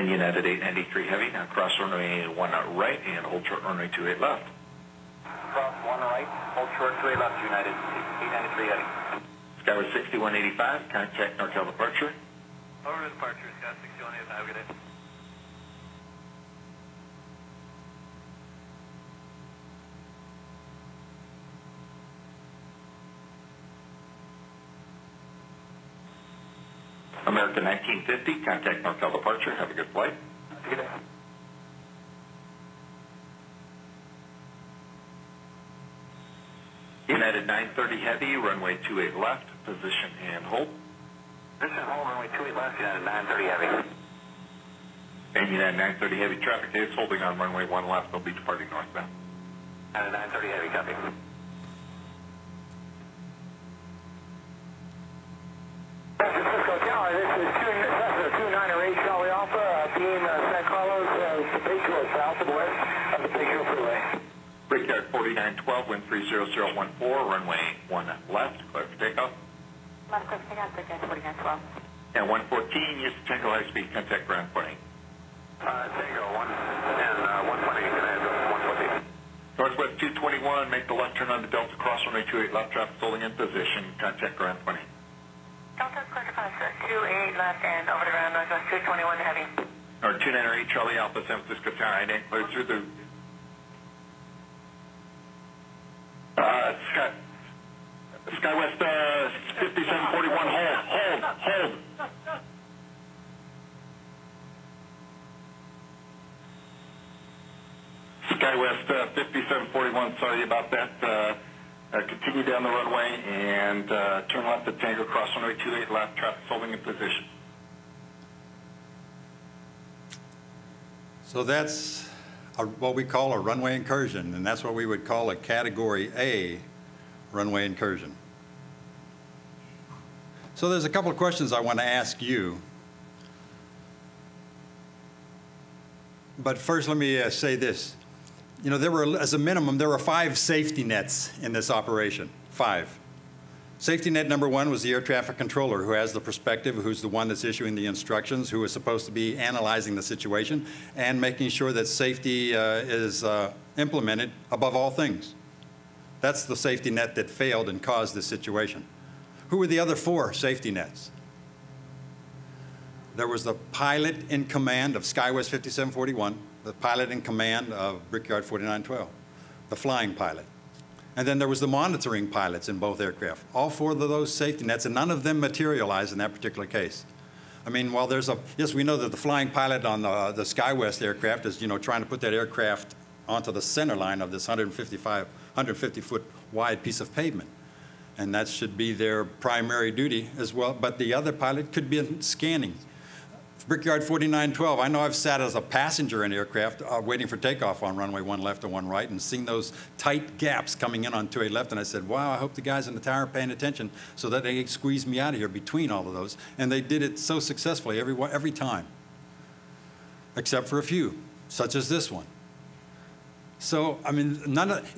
And United 893 heavy, now cross runway 1 right and hold short runway 28 left. Cross 1 right, hold short 28 left, United 893 heavy. Skyway 6185, contact NorCal departure. Over to departure, Scott 6185, have a good day. American 1950, contact NorCal departure. Have a good flight. Good day. United 930 heavy, runway 28 left, position and hold. Position hold, runway 28 left, United 930 heavy. And United 930 heavy traffic is holding on runway 1 left. They'll be departing northbound. United 930 heavy, copy. San Francisco Tower, this is 2908 Charlie Alpha, being San Carlos, Tapatio, south and west of the Tapatio Freeway. Brickyard 4912, wind 30014, runway 1 left, clear for takeoff. Clear for takeoff, Brickyard 4912. And 114, use the Tango high speed, contact ground pointing. Tango 1 and 120, you can have 120. Northwest 221, make the left turn on the Delta, cross runway 28 left, traffic holding in position, contact ground pointing. Delta, clear to pass 28 left and over the ground, Northwest 221 heavy. Or 298 Charlie Alpha, San Francisco Tower, I ain't cleared through the... Skywest 5741, hold. Skywest 5741, sorry about that. Continue down the runway and turn left at Tango, cross runway 28 left, traffic holding in position. So that's what we call a runway incursion, and that's what we would call a Category A runway incursion. So there's a couple of questions I want to ask you. But first, let me say this. You know, as a minimum, there were 5 safety nets in this operation, 5. Safety net number 1 was the air traffic controller, who has the perspective, who's the one that's issuing the instructions, who is supposed to be analyzing the situation and making sure that safety is implemented above all things. That's the safety net that failed and caused this situation. Who were the other 4 safety nets? There was the pilot in command of Skywest 5741, the pilot in command of Brickyard 4912, the flying pilot. And then there was the monitoring pilots in both aircraft. All 4 of those safety nets, and none of them materialized in that particular case. I mean, while there's yes, we know that the flying pilot on the Skywest aircraft is, trying to put that aircraft onto the center line of this 150-foot wide piece of pavement. And that should be their primary duty as well. But the other pilot could be scanning. Brickyard 4912, I know I've sat as a passenger in aircraft waiting for takeoff on runway 1 left or 1 right and seen those tight gaps coming in on 28 left, and I said, wow, I hope the guys in the tower are paying attention so that they squeeze me out of here between all of those. And they did it so successfully every time, except for a few, such as this one. So, I mean, the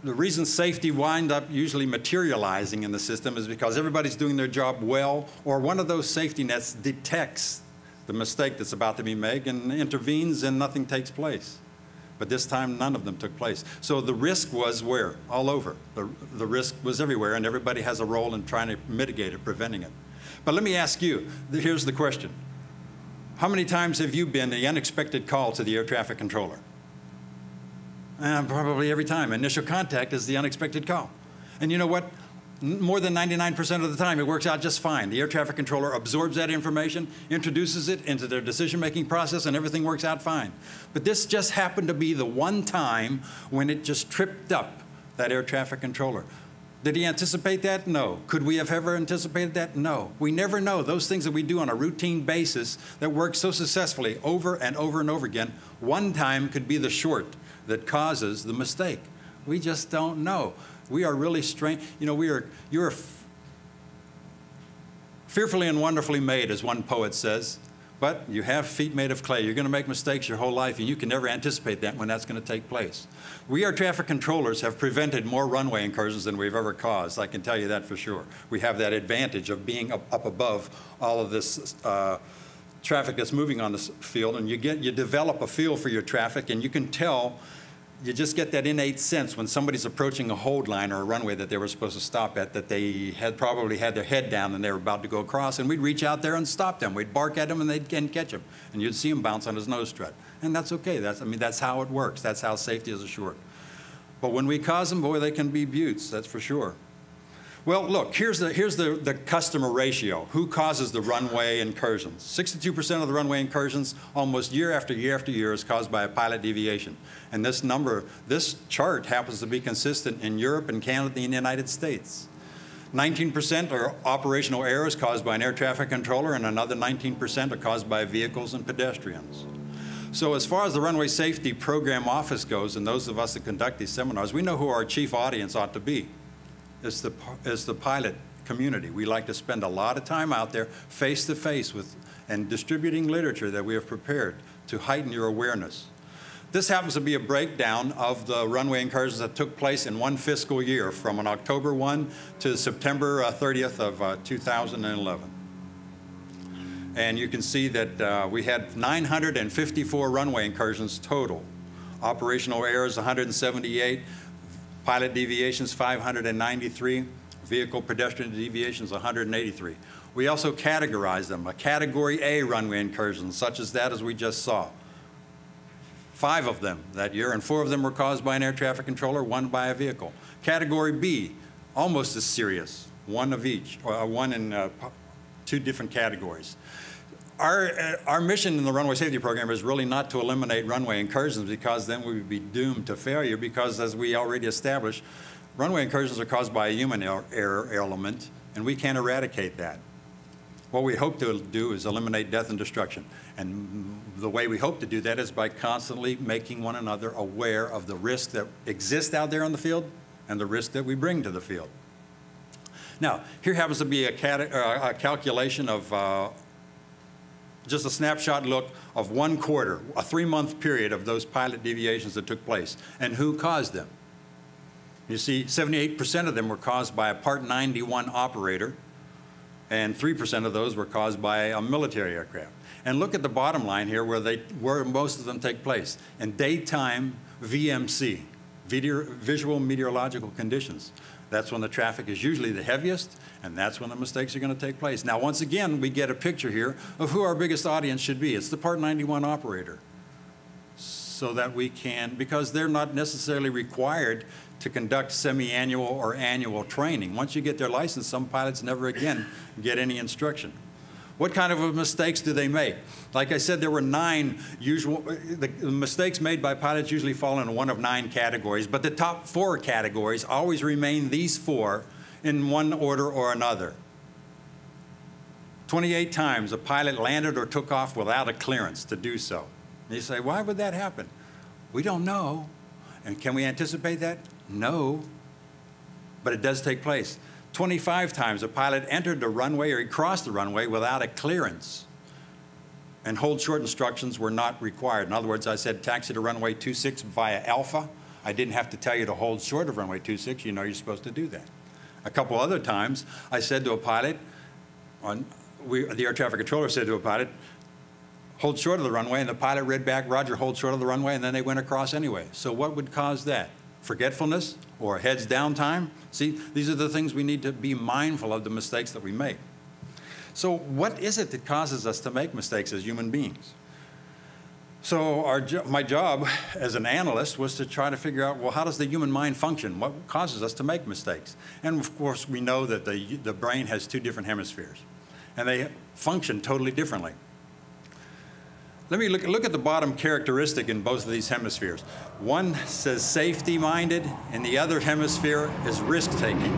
reason safety wind up usually materializing in the system is because everybody's doing their job well, or one of those safety nets detects the mistake that's about to be made and intervenes and nothing takes place. But this time, none of them took place. So the risk was where? All over. The risk was everywhere, and everybody has a role in trying to mitigate it, preventing it. But let me ask you, here's the question. How many times have you been the unexpected call to the air traffic controller? Probably every time. Initial contact is the unexpected call. And you know what? More than 99% of the time, it works out just fine. The air traffic controller absorbs that information, introduces it into their decision-making process, and everything works out fine. But this just happened to be the one time when it just tripped up that air traffic controller. Did he anticipate that? No. Could we have ever anticipated that? No. We never know. Those things that we do on a routine basis that work so successfully over and over and over again, one time could be the short that causes the mistake. We just don't know. We are really strange. You know, you're fearfully and wonderfully made, as one poet says, but you have feet made of clay. You're going to make mistakes your whole life, and you can never anticipate that when that's going to take place. We, air traffic controllers, have prevented more runway incursions than we've ever caused. I can tell you that for sure. We have that advantage of being up above all of this traffic that's moving on the field, and you develop a feel for your traffic, and you can tell, you just get that innate sense when somebody's approaching a hold line or a runway that they were supposed to stop at, that they had probably had their head down and they were about to go across, and we'd reach out there and stop them. We'd bark at them and they'd catch him, and you'd see him bounce on his nose strut. And that's okay. That's how it works. That's how safety is assured. But when we cause them, boy, they can be beauts, that's for sure. Well, look, here's the customer ratio. Who causes the runway incursions? 62% of the runway incursions, almost year after year after year, is caused by a pilot deviation. And this chart happens to be consistent in Europe and Canada and the United States. 19% are operational errors caused by an air traffic controller, and another 19% are caused by vehicles and pedestrians. So as far as the Runway Safety Program Office goes, and those of us that conduct these seminars, we know who our chief audience ought to be. It's the pilot community. We like to spend a lot of time out there face-to-face with and distributing literature that we have prepared to heighten your awareness. This happens to be a breakdown of the runway incursions that took place in one fiscal year, from an October 1 to September 30th of 2011. And you can see that we had 954 runway incursions total. Operational errors, 178. Pilot deviations, 593. Vehicle pedestrian deviations, 183. We also categorize them. A Category A runway incursion, such as that as we just saw. 5 of them that year, and 4 of them were caused by an air traffic controller, 1 by a vehicle. Category B, almost as serious, 1 of each, or 1 in 2 different categories. Our mission in the Runway Safety Program is really not to eliminate runway incursions, because then we would be doomed to failure, because as we already established, runway incursions are caused by a human error element, and we can't eradicate that. What we hope to do is eliminate death and destruction. And the way we hope to do that is by constantly making one another aware of the risk that exists out there on the field and the risk that we bring to the field. Now, here happens to be a calculation of just a snapshot look of 1 quarter, a 3-month period of those pilot deviations that took place, and who caused them. You see, 78% of them were caused by a Part 91 operator, and 3% of those were caused by a military aircraft. And look at the bottom line here where most of them take place. In daytime VMC, visual meteorological conditions. That's when the traffic is usually the heaviest, and that's when the mistakes are going to take place. Now, once again, we get a picture here of who our biggest audience should be. It's the Part 91 operator. So that we can, because they're not necessarily required to conduct semi-annual or annual training. Once you get their license, some pilots never again get any instruction. What kind of mistakes do they make? Like I said, there were 9 usual, the mistakes made by pilots usually fall into one of 9 categories, but the top 4 categories always remain these 4 in one order or another. 28 times a pilot landed or took off without a clearance to do so. And you say, why would that happen? We don't know. And can we anticipate that? No. But it does take place. 25 times a pilot entered the runway or he crossed the runway without a clearance. And hold short instructions were not required. In other words, I said taxi to runway 26 via Alpha. I didn't have to tell you to hold short of runway 26. You know you're supposed to do that. A couple other times, I said to a pilot, the air traffic controller said to a pilot, hold short of the runway, and the pilot read back, Roger, hold short of the runway, and then they went across anyway. So what would cause that? Forgetfulness or heads down time? See, these are the things we need to be mindful of, the mistakes that we make. So what is it that causes us to make mistakes as human beings? So my job as an analyst was to try to figure out, well, how does the human mind function? What causes us to make mistakes? And of course, we know that the brain has 2 different hemispheres, and they function totally differently. Let me look at the bottom characteristic in both of these hemispheres. One says safety-minded, and the other hemisphere is risk-taking.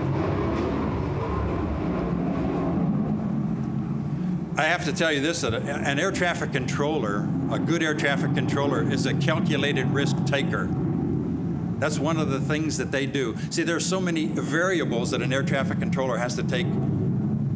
I have to tell you this, that an air traffic controller, a good air traffic controller, is a calculated risk-taker. That's one of the things that they do. See, there are so many variables that an air traffic controller has to take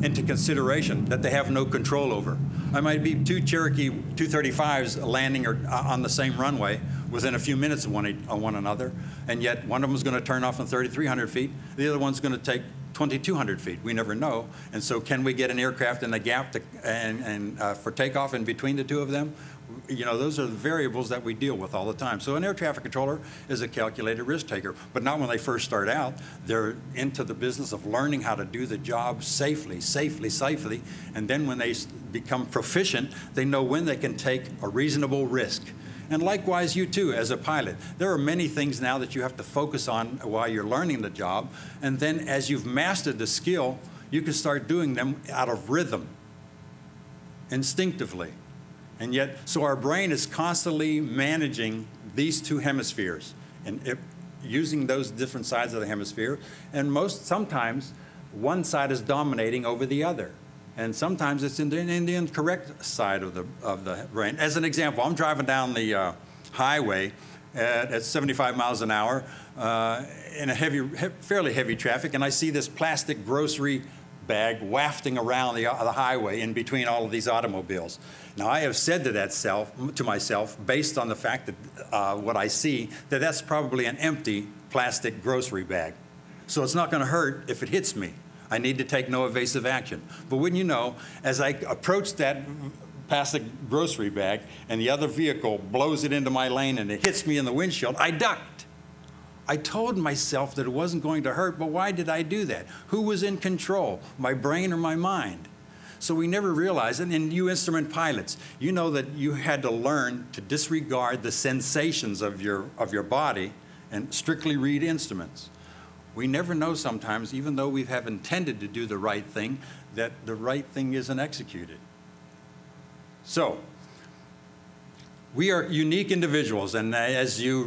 into consideration that they have no control over. I might be 2 Cherokee 235s landing on the same runway within a few minutes of one another, and yet one of them is going to turn off in 3,300 feet. The other one's going to take 2,200 feet. We never know. And so can we get an aircraft in the gap for takeoff in between the two of them? You know, those are the variables that we deal with all the time. So an air traffic controller is a calculated risk taker, but not when they first start out. They're into the business of learning how to do the job safely. And then when they become proficient, they know when they can take a reasonable risk. And likewise, you too, as a pilot. There are many things now that you have to focus on while you're learning the job. And then as you've mastered the skill, you can start doing them out of rhythm, instinctively. And yet, so our brain is constantly managing these two hemispheres and using those different sides of the hemisphere. And sometimes one side is dominating over the other. And sometimes it's in the incorrect side of the brain. As an example, I'm driving down the highway at 75 miles an hour in a fairly heavy traffic, and I see this plastic grocery bag wafting around the highway in between all of these automobiles. Now, I have said to myself, based on the fact that what I see, that that's probably an empty plastic grocery bag. So it's not going to hurt if it hits me. I need to take no evasive action. But wouldn't you know, as I approach that plastic grocery bag and the other vehicle blows it into my lane and it hits me in the windshield, I ducked. I told myself that it wasn't going to hurt, but why did I do that? Who was in control, my brain or my mind? So we never realized it. And you instrument pilots, you know that you had to learn to disregard the sensations of your body and strictly read instruments. We never know sometimes, even though we have intended to do the right thing, that the right thing isn't executed. So, we are unique individuals, and as you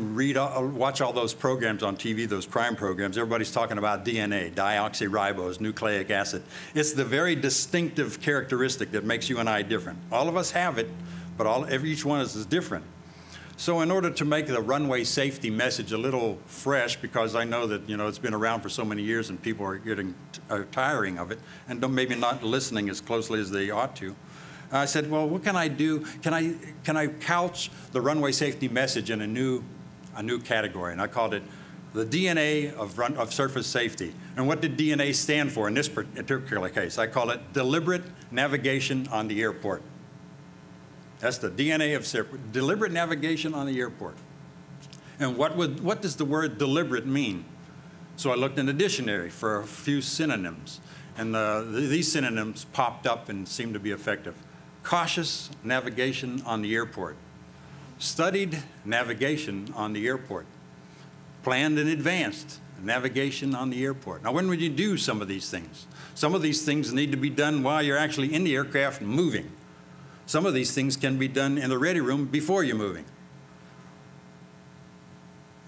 watch all those programs on TV, those crime programs, everybody's talking about DNA, deoxyribose, nucleic acid. It's the very distinctive characteristic that makes you and I different. All of us have it, but each one of us is different. So in order to make the runway safety message a little fresh, because I know that it's been around for so many years and people are getting tiring of it and maybe not listening as closely as they ought to, I said, well, what can I do? Can I couch the runway safety message in a new category? And I called it the DNA of surface safety. And what did DNA stand for in this particular case? I call it deliberate navigation on the airport. That's the DNA of deliberate navigation on the airport. And what does the word deliberate mean? So I looked in the dictionary for a few synonyms, and these synonyms popped up and seemed to be effective. Cautious navigation on the airport. Studied navigation on the airport. Planned and advanced navigation on the airport. Now, when would you do some of these things? Some of these things need to be done while you're actually in the aircraft moving. Some of these things can be done in the ready room before you're moving.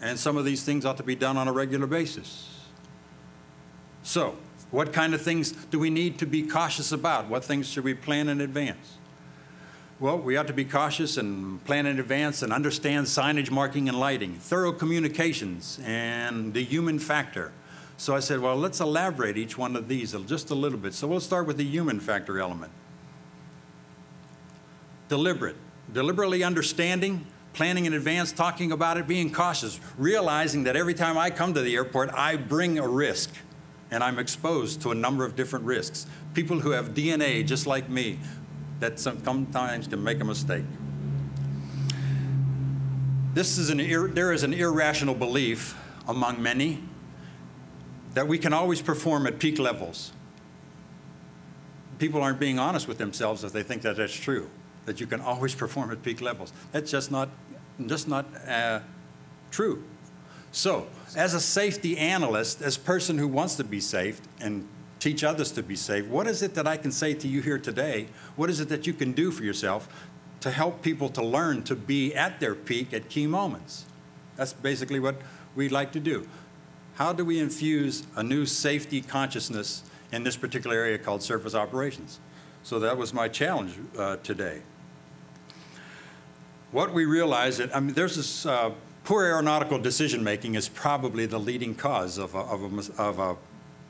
And some of these things ought to be done on a regular basis. So, what kind of things do we need to be cautious about? What things should we plan in advance? Well, we ought to be cautious and plan in advance and understand signage, marking, and lighting, thorough communications, and the human factor. So I said, well, let's elaborate each one of these just a little bit. So we'll start with the human factor element. Deliberately understanding, planning in advance, talking about it, being cautious, realizing that every time I come to the airport, I bring a risk, and I'm exposed to a number of different risks. People who have DNA just like me, that sometimes can make a mistake. There is an irrational belief among many that we can always perform at peak levels. People aren't being honest with themselves if they think that that's true, that you can always perform at peak levels. That's just not true. So, as a safety analyst, as a person who wants to be safe and teach others to be safe, what is it that I can say to you here today? What is it that you can do for yourself to help people to learn to be at their peak at key moments? That's basically what we'd like to do. How do we infuse a new safety consciousness in this particular area called surface operations? So that was my challenge today. What we realize, there's this poor aeronautical decision-making is probably the leading cause of a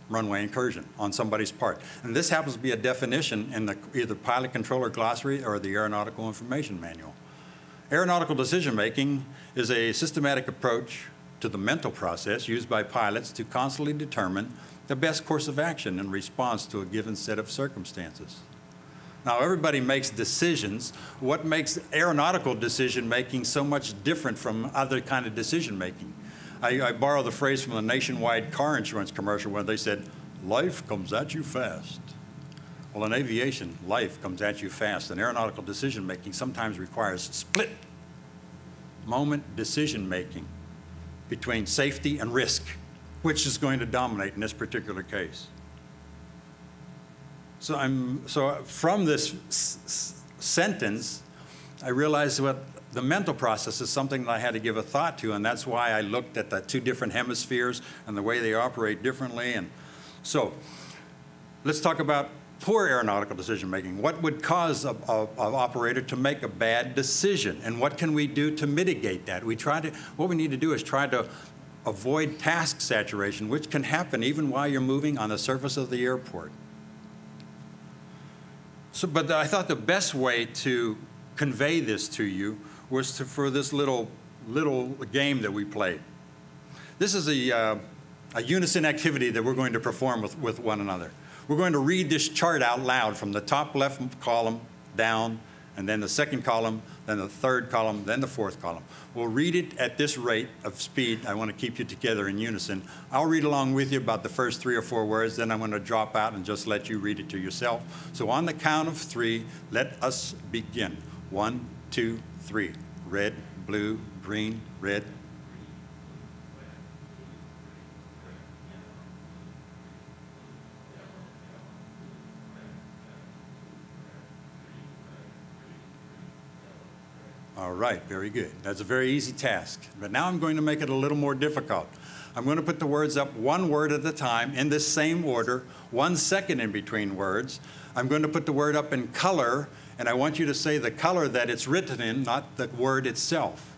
runway incursion on somebody's part. And this happens to be a definition in either pilot controller glossary or the aeronautical information manual. Aeronautical decision-making is a systematic approach to the mental process used by pilots to constantly determine the best course of action in response to a given set of circumstances. Now, everybody makes decisions. What makes aeronautical decision-making so much different from other kind of decision-making? I borrow the phrase from the Nationwide car insurance commercial where they said, life comes at you fast. Well, in aviation, life comes at you fast, and aeronautical decision-making sometimes requires split-moment decision-making between safety and risk, which is going to dominate in this particular case. So from this sentence, I realized what the mental process is something that I had to give a thought to, and that's why I looked at the two different hemispheres and the way they operate differently. And so let's talk about poor aeronautical decision-making. What would cause an operator to make a bad decision, and what can we do to mitigate that? What we need to do is try to avoid task saturation, which can happen even while you're moving on the surface of the airport. But I thought the best way to convey this to you was for this little game that we played. This is a unison activity that we're going to perform with one another. We're going to read this chart out loud from the top left column down, and then the second column, then the third column, then the fourth column. We'll read it at this rate of speed. I want to keep you together in unison. I'll read along with you about the first 3 or 4 words, then I'm going to drop out and just let you read it to yourself. So on the count of 3, let us begin. 1, 2, 3. Red, blue, green, red. All right, very good. That's a very easy task. But now I'm going to make it a little more difficult. I'm going to put the words up one word at a time in this same order, 1 second in between words. I'm going to put the word up in color, and I want you to say the color that it's written in, not the word itself.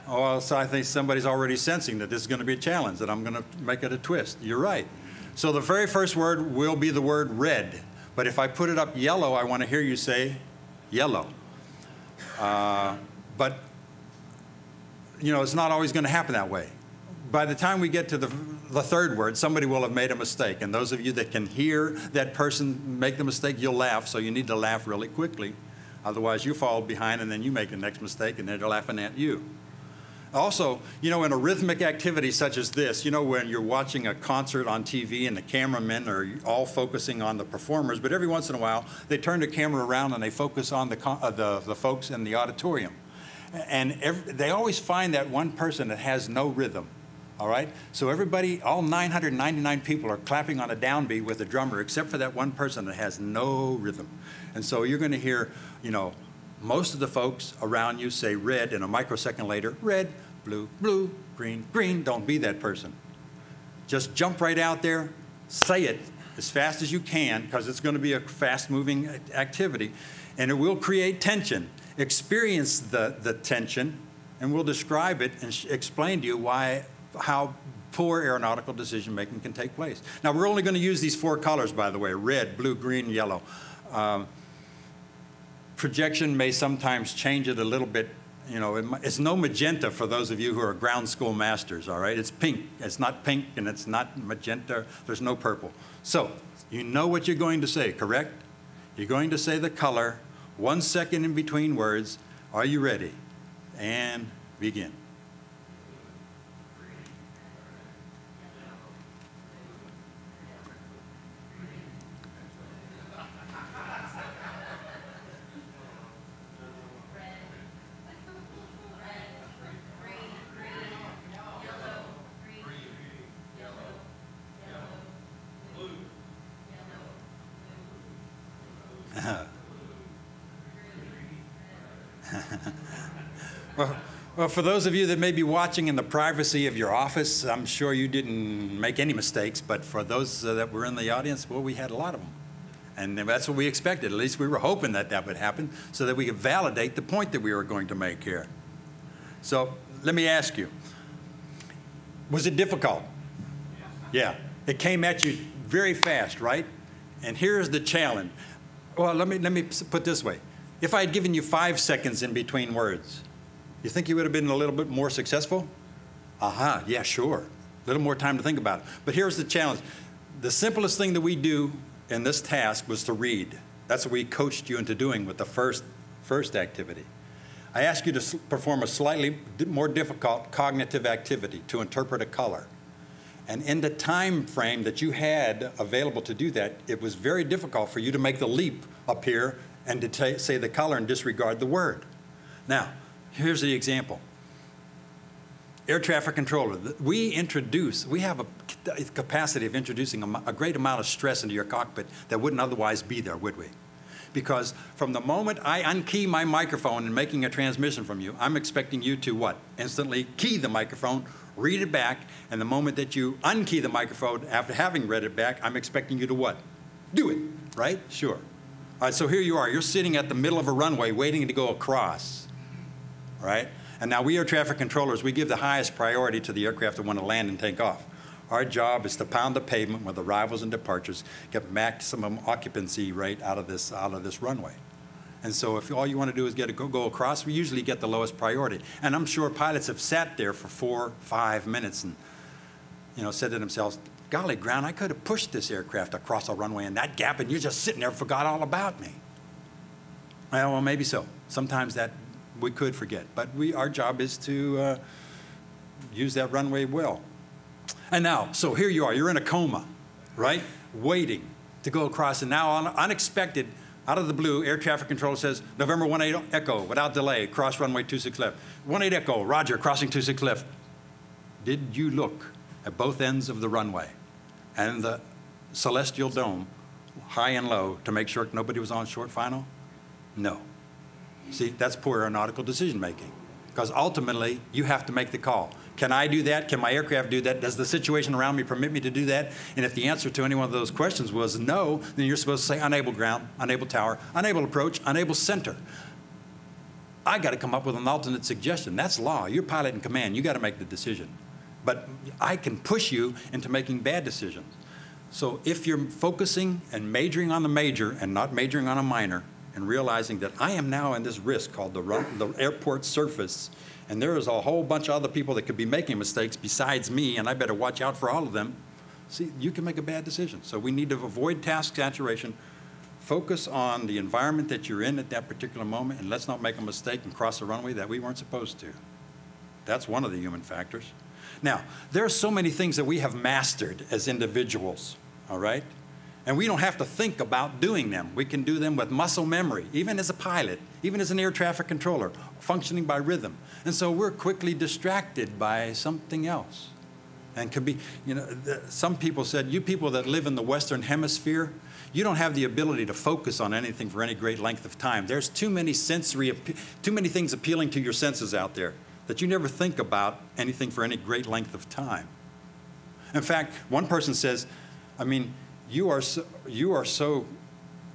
Oh, so I think somebody's already sensing that this is going to be a challenge, that I'm going to make it a twist. You're right. So the very first word will be the word red. But if I put it up yellow, I want to hear you say yellow. But, you know, it's not always going to happen that way. By the time we get to the third word, somebody will have made a mistake. And those of you that can hear that person make the mistake, you'll laugh. So you need to laugh really quickly. Otherwise, you fall behind, and then you make the next mistake, and they're laughing at you. Also, you know, in a rhythmic activity such as this, you know, when you're watching a concert on TV and the cameramen are all focusing on the performers, but every once in a while, they turn the camera around and they focus on the folks in the auditorium. And they always find that one person that has no rhythm, all right? So everybody, all 999 people are clapping on a downbeat with the drummer, except for that one person that has no rhythm. And so you're going to hear, you know, most of the folks around you say red, and a microsecond later, red, blue, blue, green, green. Don't be that person. Just jump right out there, say it as fast as you can, because it's going to be a fast-moving activity, and it will create tension. Experience the tension, and we'll describe it and explain to you how poor aeronautical decision-making can take place. Now, we're only going to use these 4 colors, by the way, red, blue, green, yellow. Projection may sometimes change it a little bit. You know, it's no magenta for those of you who are ground school masters, all right? It's pink. It's not pink, and it's not magenta. There's no purple. So you know what you're going to say, correct? You're going to say the color, 1 second in between words. Are you ready? And begin. Well, for those of you that may be watching in the privacy of your office, I'm sure you didn't make any mistakes, but for those that were in the audience, well, we had a lot of them. And that's what we expected. At least we were hoping that that would happen so that we could validate the point that we were going to make here. So let me ask you, was it difficult? Yeah. It came at you very fast, right? And here's the challenge. Well, let me put it this way. If I had given you 5 seconds in between words, you think you would have been a little bit more successful? Yeah, sure. A little more time to think about it. But here's the challenge. The simplest thing that we do in this task was to read. That's what we coached you into doing with the first activity. I asked you to perform a slightly more difficult cognitive activity, to interpret a color. And in the time frame that you had available to do that, it was very difficult for you to make the leap up here and to say the color and disregard the word. Now, here's the example. Air traffic controller. We have a capacity of introducing a great amount of stress into your cockpit that wouldn't otherwise be there, would we? Because from the moment I unkey my microphone and making a transmission from you, I'm expecting you to what? Instantly key the microphone, read it back, and the moment that you unkey the microphone after having read it back, I'm expecting you to what? Do it, right? Sure. All right, so here you are. You're sitting at the middle of a runway waiting to go across, all right? And now we air traffic controllers, we give the highest priority to the aircraft that want to land and take off. Our job is to pound the pavement with arrivals and departures, get maximum occupancy rate out of this runway. And so if all you want to do is go across, we usually get the lowest priority. And I'm sure pilots have sat there for 4 or 5 minutes and, you know, said to themselves, golly, ground, I could have pushed this aircraft across a runway in that gap, and you're just sitting there and forgot all about me. Well, maybe so. Sometimes that we could forget, but our job is to use that runway well. And now, so here you are, you're in a coma, right? Waiting to go across, and now unexpected, out of the blue, air traffic control says, November 18 Echo, without delay, cross runway 26 left. 18 Echo, roger, crossing 26 left. Did you look at both ends of the runway and the celestial dome, high and low, to make sure nobody was on short final? No. See, that's poor aeronautical decision making, because ultimately you have to make the call. Can I do that? Can my aircraft do that? Does the situation around me permit me to do that? And if the answer to any one of those questions was no, then you're supposed to say unable ground, unable tower, unable approach, unable center. I got to come up with an alternate suggestion. That's law. You're pilot in command. You got to make the decision. But I can push you into making bad decisions. So if you're focusing and majoring on the major and not majoring on a minor, and realizing that I am now in this risk called the airport surface, and there is a whole bunch of other people that could be making mistakes besides me, and I better watch out for all of them, see, you can make a bad decision. So we need to avoid task saturation, focus on the environment that you're in at that particular moment, and let's not make a mistake and cross a runway that we weren't supposed to. That's one of the human factors. Now, there are so many things that we have mastered as individuals, all right? And we don't have to think about doing them. We can do them with muscle memory, even as a pilot, even as an air traffic controller, functioning by rhythm. And so we're quickly distracted by something else. And could be, you know, some people said, you people that live in the Western Hemisphere, you don't have the ability to focus on anything for any great length of time. There's too many things appealing to your senses out there that you never think about anything for any great length of time. In fact, one person says, I mean, you are so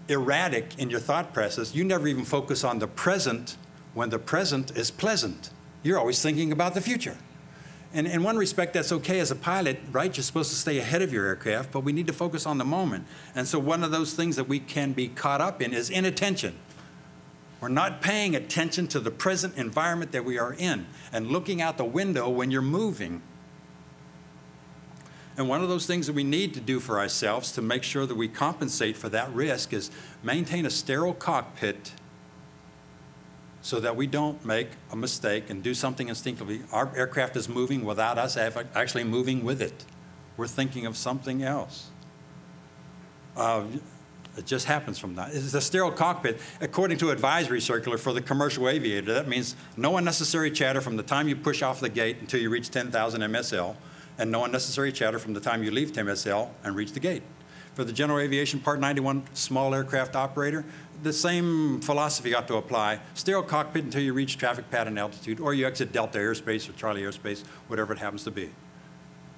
erratic in your thought process, you never even focus on the present when the present is pleasant. You're always thinking about the future. And in one respect, that's okay as a pilot, right? You're supposed to stay ahead of your aircraft, but we need to focus on the moment. And so one of those things that we can be caught up in is inattention. We're not paying attention to the present environment that we are in and looking out the window when you're moving. And one of those things that we need to do for ourselves to make sure that we compensate for that risk is maintain a sterile cockpit so that we don't make a mistake and do something instinctively. Our aircraft is moving without us actually moving with it. We're thinking of something else. It just happens from that. It's a sterile cockpit, according to advisory circular for the commercial aviator. That means no unnecessary chatter from the time you push off the gate until you reach 10,000 MSL. And no unnecessary chatter from the time you leave MSL and reach the gate. For the general aviation Part 91 small aircraft operator, the same philosophy ought to apply. Sterile cockpit until you reach traffic pattern altitude, or you exit Delta airspace or Charlie airspace, whatever it happens to be.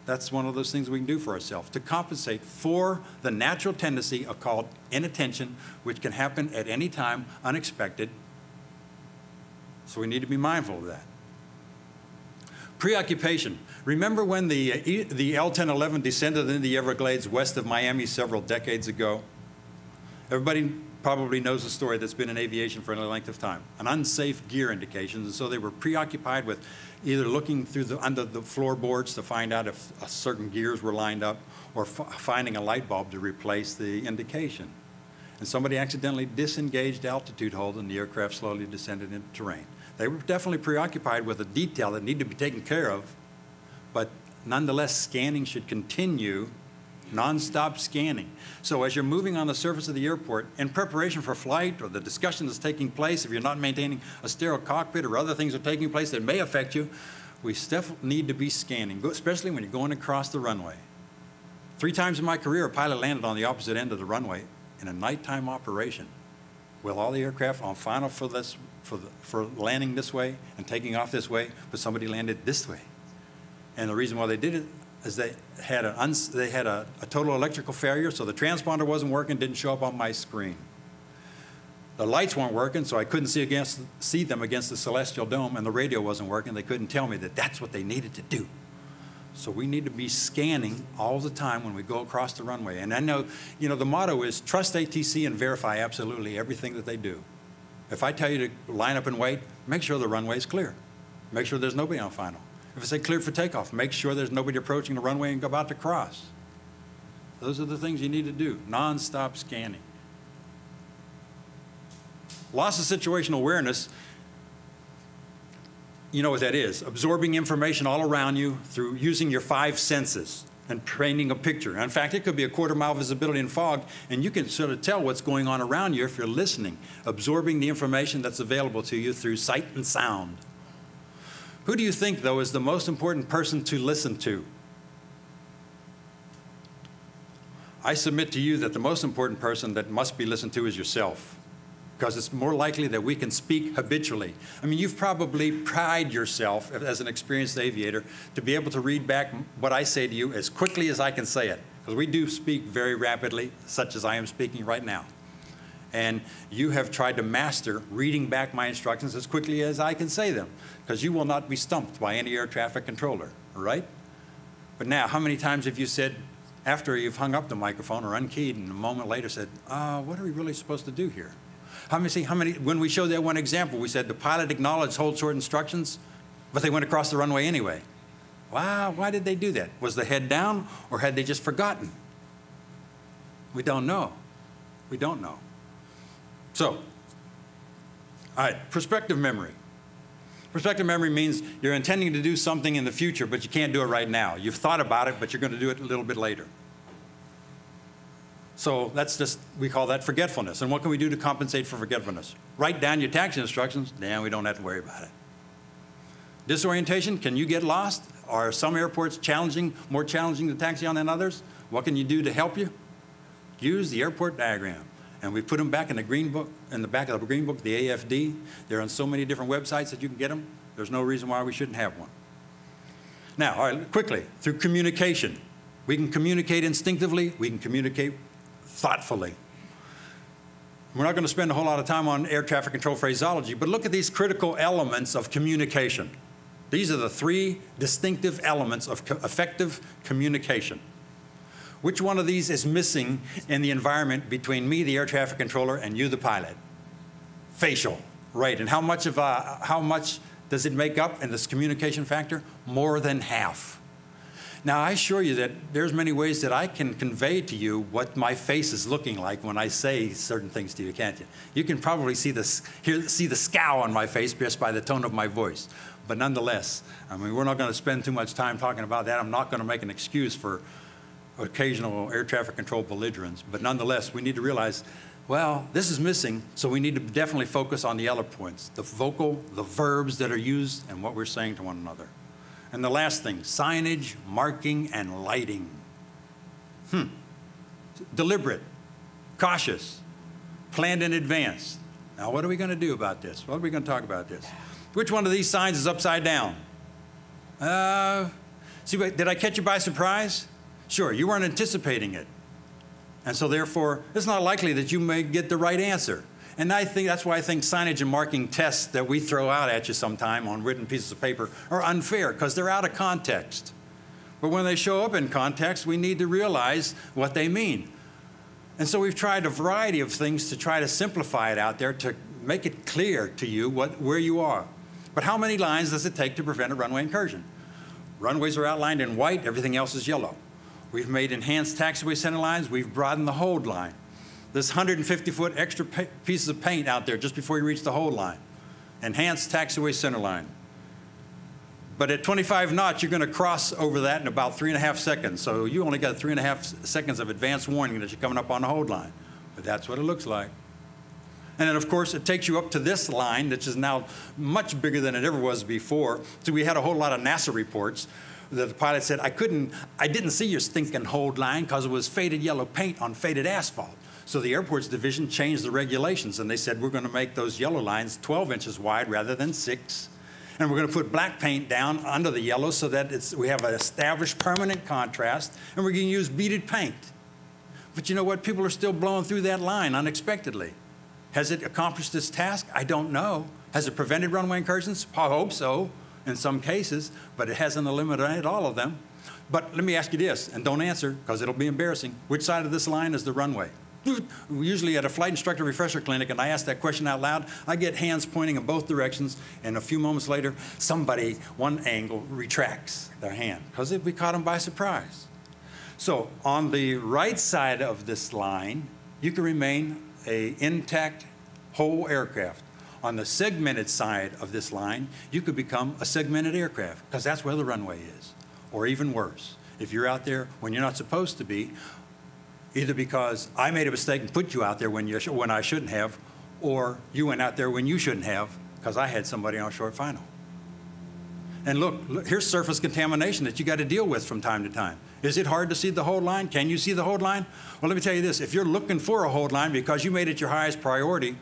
That's one of those things we can do for ourselves to compensate for the natural tendency of called inattention, which can happen at any time, unexpected. So we need to be mindful of that. Preoccupation. Remember when the L-1011 descended into the Everglades west of Miami several decades ago? Everybody probably knows a story that's been in aviation for any length of time, an unsafe gear indication, and so they were preoccupied with either looking through under the floorboards to find out if certain gears were lined up, or finding a light bulb to replace the indication. And somebody accidentally disengaged the altitude hold and the aircraft slowly descended into terrain. They were definitely preoccupied with a detail that needed to be taken care of, but nonetheless, scanning should continue, non-stop scanning. So as you're moving on the surface of the airport, in preparation for flight or the discussion that's taking place, if you're not maintaining a sterile cockpit or other things are taking place that may affect you, we still need to be scanning, especially when you're going across the runway. 3 times in my career, a pilot landed on the opposite end of the runway in a nighttime operation with all the aircraft on final for landing this way and taking off this way, but somebody landed this way. And the reason why they did it is they had a total electrical failure, so the transponder wasn't working, didn't show up on my screen. The lights weren't working, so I couldn't see them against the celestial dome, and the radio wasn't working. They couldn't tell me that that's what they needed to do. So we need to be scanning all the time when we go across the runway. And I know, you know, the motto is trust ATC and verify absolutely everything that they do. If I tell you to line up and wait, make sure the runway is clear. Make sure there's nobody on final. If I say cleared for takeoff, make sure there's nobody approaching the runway and about to cross. Those are the things you need to do, non-stop scanning. Loss of situational awareness, you know what that is, absorbing information all around you through using your 5 senses and painting a picture. In fact, it could be a quarter-mile visibility in fog, and you can sort of tell what's going on around you if you're listening, absorbing the information that's available to you through sight and sound. Who do you think, though, is the most important person to listen to? I submit to you that the most important person that must be listened to is yourself, because it's more likely that we can speak habitually. I mean, you've probably prided yourself as an experienced aviator to be able to read back what I say to you as quickly as I can say it, because we do speak very rapidly, such as I am speaking right now. And you have tried to master reading back my instructions as quickly as I can say them, because you will not be stumped by any air traffic controller, right? But now, how many times have you said, after you've hung up the microphone or unkeyed, and a moment later said, what are we really supposed to do here? When we showed that one example, we said the pilot acknowledged hold short instructions, but they went across the runway anyway. Wow, why did they do that? Was the head down, or had they just forgotten? We don't know. We don't know. So, all right, prospective memory. Prospective memory means you're intending to do something in the future, but you can't do it right now. You've thought about it, but you're going to do it a little bit later. So that's just, we call that forgetfulness. And what can we do to compensate for forgetfulness? Write down your taxi instructions, then we don't have to worry about it. Disorientation, can you get lost? Are some airports more challenging to taxi on than others? What can you do to help you? Use the airport diagram. And we put them back in the green book, in the back of the green book, the AFD. They're on so many different websites that you can get them. There's no reason why we shouldn't have one. Now, all right, quickly, through communication. We can communicate instinctively. We can communicate thoughtfully. We're not going to spend a whole lot of time on air traffic control phraseology, but look at these critical elements of communication. These are the 3 distinctive elements of effective communication. Which one of these is missing in the environment between me, the air traffic controller, and you, the pilot? Facial, right. And how much does it make up in this communication factor? More than half. Now, I assure you that there's many ways that I can convey to you what my face is looking like when I say certain things to you, can't you? You can probably see the scowl on my face just by the tone of my voice. But nonetheless, I mean, we're not going to spend too much time talking about that. I'm not going to make an excuse for occasional air traffic control belligerents. But nonetheless, we need to realize, well, this is missing, so we need to definitely focus on the other points, the vocal, the verbs that are used, and what we're saying to one another. And the last thing, signage, marking, and lighting. Deliberate, cautious, planned in advance. Now, what are we going to do about this? What are we going to talk about this? Which one of these signs is upside down? Did I catch you by surprise? Sure, you weren't anticipating it. And so therefore, it's not likely that you may get the right answer. And I think that's why I think signage and marking tests that we throw out at you sometime on written pieces of paper are unfair, because they're out of context. But when they show up in context, we need to realize what they mean. And so we've tried a variety of things to try to simplify it out there to make it clear to you where you are. But how many lines does it take to prevent a runway incursion? Runways are outlined in white, everything else is yellow. We've made enhanced taxiway center lines, we've broadened the hold line. This 150-foot extra pieces of paint out there just before you reach the hold line. Enhanced taxiway center line. But at 25 knots, you're going to cross over that in about 3.5 seconds. So you only got 3.5 seconds of advance warning that you're coming up on the hold line. But that's what it looks like. And then, of course, it takes you up to this line, which is now much bigger than it ever was before. So we had a whole lot of NASA reports that the pilot said, I didn't see your stinking hold line because it was faded yellow paint on faded asphalt. So the airports division changed the regulations, and they said, we're going to make those yellow lines 12 inches wide rather than 6. And we're going to put black paint down under the yellow so that we have an established permanent contrast, and we're going to use beaded paint. But you know what? People are still blowing through that line unexpectedly. Has it accomplished its task? I don't know. Has it prevented runway incursions? I hope so in some cases, but it hasn't eliminated all of them. But let me ask you this, and don't answer because it'll be embarrassing. Which side of this line is the runway? Usually at a flight instructor refresher clinic, and I ask that question out loud, I get hands pointing in both directions, and a few moments later, somebody, one angle, retracts their hand because we caught them by surprise. So on the right side of this line, you can remain an intact whole aircraft. On the segmented side of this line, you could become a segmented aircraft because that's where the runway is. Or even worse, if you're out there when you're not supposed to be, either because I made a mistake and put you out there when I shouldn't have, or you went out there when you shouldn't have because I had somebody on short final. And look, here's surface contamination that you got to deal with from time to time. Is it hard to see the hold line? Can you see the hold line? Well, let me tell you this. If you're looking for a hold line because you made it your highest priority,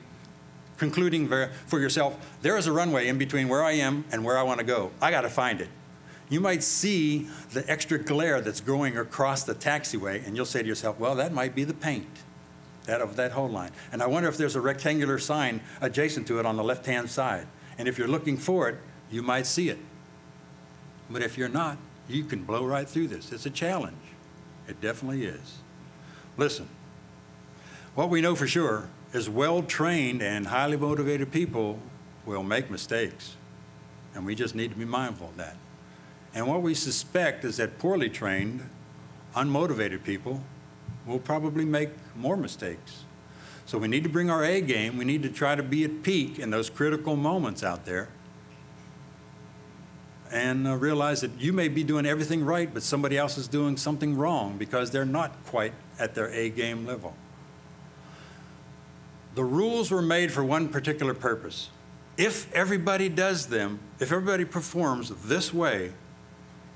concluding for yourself, there is a runway in between where I am and where I want to go. I got to find it. You might see the extra glare that's going across the taxiway, and you'll say to yourself, well, that might be the paint of that hold line. And I wonder if there's a rectangular sign adjacent to it on the left-hand side. And if you're looking for it, you might see it. But if you're not, you can blow right through this. It's a challenge. It definitely is. Listen, what we know for sure is well-trained and highly motivated people will make mistakes. And we just need to be mindful of that. And what we suspect is that poorly trained, unmotivated people will probably make more mistakes. So we need to bring our A game. We need to try to be at peak in those critical moments out there and realize that you may be doing everything right, but somebody else is doing something wrong because they're not quite at their A game level. The rules were made for one particular purpose. If everybody does them, if everybody performs this way,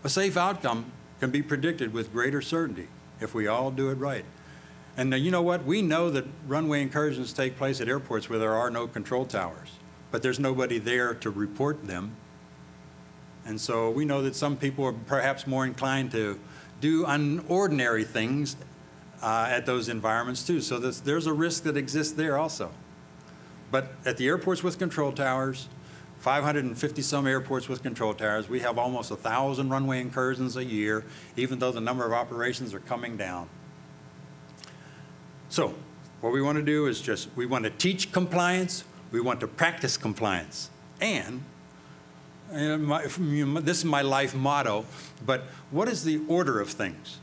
a safe outcome can be predicted with greater certainty if we all do it right. And you know what? We know that runway incursions take place at airports where there are no control towers, but there's nobody there to report them. And so we know that some people are perhaps more inclined to do unordinary things at those environments too. So there's a risk that exists there also. But at the airports with control towers, 550 some airports with control towers, we have almost 1,000 runway incursions a year, even though the number of operations are coming down. So what we want to do is we want to teach compliance, we want to practice compliance. And this is my life motto, but what is the order of things?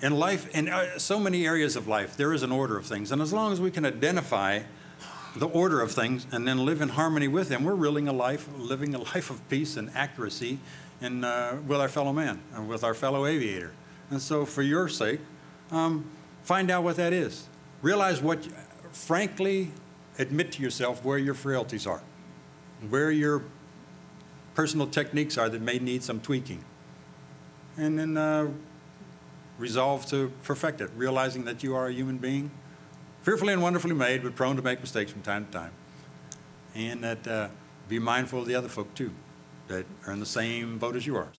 In life, in so many areas of life, there is an order of things. And as long as we can identify the order of things and then live in harmony with them, we're living a life of peace and accuracy with our fellow man and with our fellow aviator. And so for your sake, find out what that is. Realize frankly, admit to yourself where your frailties are, where your personal techniques are that may need some tweaking. And then resolve to perfect it, realizing that you are a human being, fearfully and wonderfully made, but prone to make mistakes from time to time. And that be mindful of the other folk, too, that are in the same boat as you are.